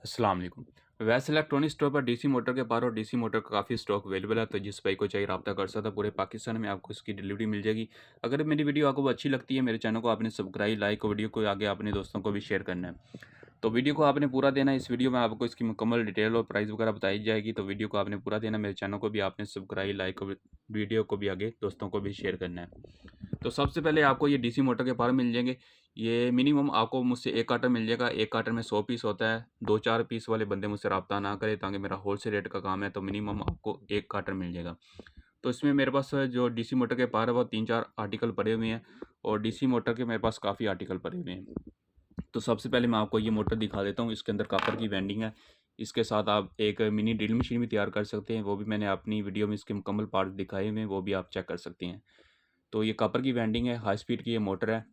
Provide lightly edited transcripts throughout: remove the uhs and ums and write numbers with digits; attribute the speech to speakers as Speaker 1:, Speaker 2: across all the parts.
Speaker 1: अस्सलाम वालेकुम। वैसे इलेक्ट्रॉनिक स्टोर पर डीसी मोटर के पार और डीसी मोटर का काफ़ी स्टॉक अवेलेबल है, तो जिस भाई को चाहिए राब्ता कर सकता है। पूरे पाकिस्तान में आपको इसकी डिलीवरी मिल जाएगी। अगर मेरी वीडियो आपको अच्छी लगती है, मेरे चैनल को आपने सब्सक्राइब, लाइक और वीडियो को आगे अपने दोस्तों को भी शेयर करना है। तो वीडियो को आपने पूरा देना है। इस वीडियो में आपको इसकी मुकम्मल डिटेल और प्राइस वगैरह बताई जाएगी, तो वीडियो को आपने पूरा देना है। मेरे चैनल को भी आपने सब्सक्राइब, लाइक और वीडियो को भी आगे दोस्तों को भी शेयर करना है। तो सबसे पहले आपको ये डीसी मोटर के पार मिल जाएंगे। ये मिनिमम आपको मुझसे 1 कार्टन मिल जाएगा। 1 कार्टन में 100 पीस होता है। 2-4 पीस वाले बंदे मुझसे राब्ता ना करें, ताकि मेरा होलसेल रेट का काम है, तो मिनिमम आपको 1 कार्टन मिल जाएगा। तो इसमें मेरे पास जो डीसी मोटर के पार है वो 3-4 आर्टिकल पड़े हुए हैं, और डीसी मोटर के मेरे पास काफ़ी आर्टिकल पड़े हुए हैं। तो सबसे पहले मैं आपको ये मोटर दिखा देता हूँ। इसके अंदर कॉपर की वेंडिंग है। इसके साथ आप एक मिनी ड्रिल मशीन भी तैयार कर सकते हैं, वो भी मैंने अपनी वीडियो में इसके मुकम्मल पार्ट दिखाए हुए हैं, वो भी आप चेक कर सकते हैं। तो ये कॉपर की वेंडिंग है, हाई स्पीड की ये मोटर है।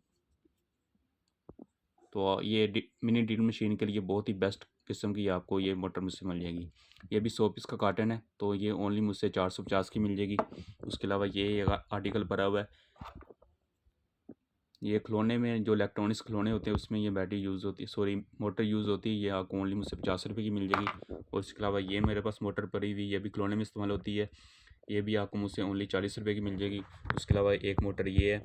Speaker 1: तो ये मिनी ड्रिल मशीन के लिए बहुत ही बेस्ट किस्म की आपको ये मोटर मुझसे मिल जाएगी। ये भी 100 पीस का कार्टन है, तो ये ओनली मुझसे 450 की मिल जाएगी। उसके अलावा ये आर्टिकल पड़ा हुआ है। ये खिलौने में जो इलेक्ट्रॉनिक्स खिलौने होते हैं उसमें ये बैटरी यूज़ होती है, सॉरी मोटर यूज़ होती है। ये आपको ओनली मुझसे 50 रुपये की मिल जाएगी। और इसके अलावा ये मेरे पास मोटर पड़ी हुई, ये भी खिलौने में इस्तेमाल होती है। ये भी आपको मुझसे ओनली 40 रुपये की मिल जाएगी। उसके अलावा एक मोटर ये है,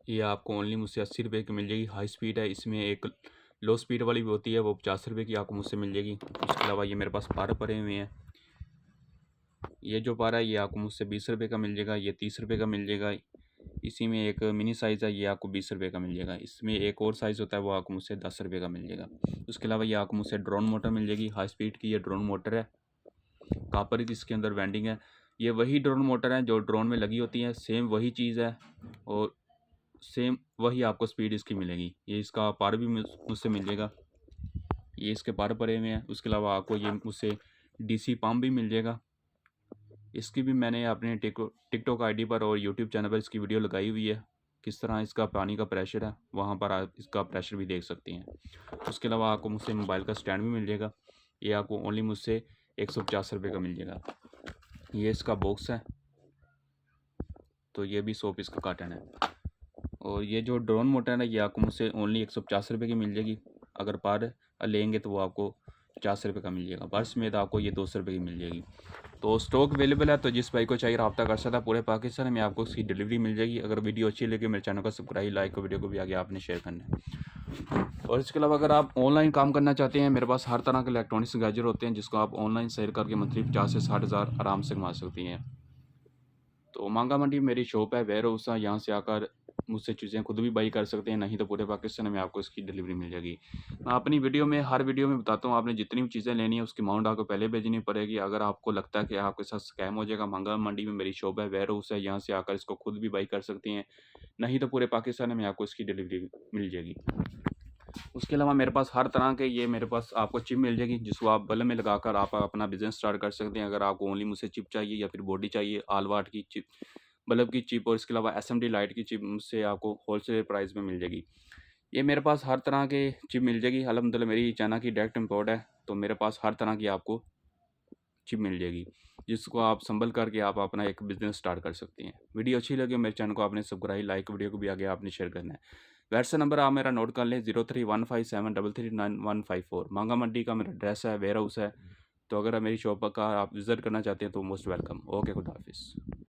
Speaker 1: ये आपको ओनली मुझसे 80 रुपये की मिल जाएगी। हाई स्पीड है। इसमें एक लो स्पीड वाली भी होती है, वो 50 रुपये की आपको मुझसे मिल जाएगी। उसके अलावा ये मेरे पास पार पड़े हुए हैं। ये जो पारा है ये आपको मुझसे 20 रुपये का मिल जाएगा। ये 30 रुपये का मिल जाएगा। इसी में एक मिनी साइज़ है, ये आपको 20 रुपये का मिल जाएगा। इसमें एक और साइज़ होता है, वो आपको मुझसे 10 रुपये का मिल जाएगा। उसके अलावा ये आपको मुझसे ड्रोन मोटर मिल जाएगी। हाई स्पीड की ये ड्रोन मोटर है। कॉपर की इसके अंदर वेंडिंग है। ये वही ड्रोन मोटर है जो ड्रोन में लगी होती है, सेम वही चीज़ है, और सेम वही आपको स्पीड इसकी मिलेगी। ये इसका पार भी मुझसे मिल जाएगा। ये इसके पार पड़े हुए हैं। उसके अलावा आपको ये मुझसे डीसी पंप भी मिल जाएगा। इसकी भी मैंने अपने टिकटॉक आईडी पर और यूट्यूब चैनल पर इसकी वीडियो लगाई हुई है। किस तरह इसका पानी का प्रेशर है, वहाँ पर आप इसका प्रेशर भी देख सकते हैं। उसके अलावा आपको मुझसे मोबाइल का स्टैंड भी मिल जाएगा। ये आपको ओनली मुझसे 150 रुपये का मिल जाएगा। ये इसका बॉक्स है। तो ये भी 100 पीस का कार्टन है। और ये जो ड्रोन मोटर है ये आपको मुझसे ओनली 150 रुपये की मिल जाएगी। अगर पर लेंगे तो वो आपको 50 रुपये का मिल जाएगा। वर्ष में तो आपको ये 200 रुपये की मिल जाएगी। तो स्टॉक अवेलेबल है, तो जिस भाई को चाहिए रब्ता कर सकता है। पूरे पाकिस्तान में आपको उसकी डिलीवरी मिल जाएगी। अगर वीडियो अच्छी लगे मेरे चैनल को सब्सक्राइब, लाइक और वीडियो को भी आगे आपने शेयर करना है। और इसके अलावा अगर आप ऑनलाइन काम करना चाहते हैं, मेरे पास हर तरह के इलेक्ट्रॉनिक्स गैजेट होते हैं, जिसको आप ऑनलाइन सेल करके मंथली 50 से 60 हज़ार आराम से कमा सकती हैं। तो मांगा मंडी मेरी शॉप है, वेयर हाउस है। यहाँ से आकर मुझसे चीज़ें खुद भी बाई कर सकते हैं, नहीं तो पूरे पाकिस्तान में आपको इसकी डिलीवरी मिल जाएगी। मैं अपनी वीडियो में हर वीडियो में बताता हूँ, आपने जितनी भी चीज़ें लेनी है उसकी अमाउंट आपको पहले भेजनी पड़ेगी। अगर आपको लगता है कि आपके साथ स्कैम हो जाएगा, मांगा मंडी में मेरी शॉप है, वेयर हाउस है, यहाँ से आकर इसको खुद भी बाई कर सकती हैं, नहीं तो पूरे पाकिस्तान में आपको इसकी डिलीवरी मिल जाएगी। उसके अलावा मेरे पास हर तरह के ये मेरे पास आपको चिप मिल जाएगी, जिसको आप बल्ब में लगाकर आप अपना बिज़नेस स्टार्ट कर सकते हैं। अगर आपको ओनली मुझसे चिप चाहिए या फिर बॉडी चाहिए, ऑल वाट की चिप, बल्ब की चिप, और इसके अलावा एसएमडी लाइट की चिप मुझसे आपको होलसेल प्राइस में मिल जाएगी। ये मेरे पास हर तरह के चिप मिल जाएगी। अल्हम्दुलिल्लाह मेरी चाइना की डायरेक्ट इम्पोर्ट है, तो मेरे पास हर तरह की आपको चिप मिल जाएगी, जिसको आप संभल करके आप अपना एक बिज़नेस स्टार्ट कर सकते हैं। वीडियो अच्छी लगे मेरे चैनल को आपने सब्सक्राइब, लाइक, वीडियो को भी आगे आपने शेयर करना है। व्हाट्सएप नंबर आप मेरा नोट कर लें, 031573395154। मांगा मंडी का मेरा एड्रेस है, वेयर हाउस है। तो अगर मेरी शॉप का आप विज़िट करना चाहते हैं तो मोस्ट वेलकम। ओके, खुदा हाफिज़।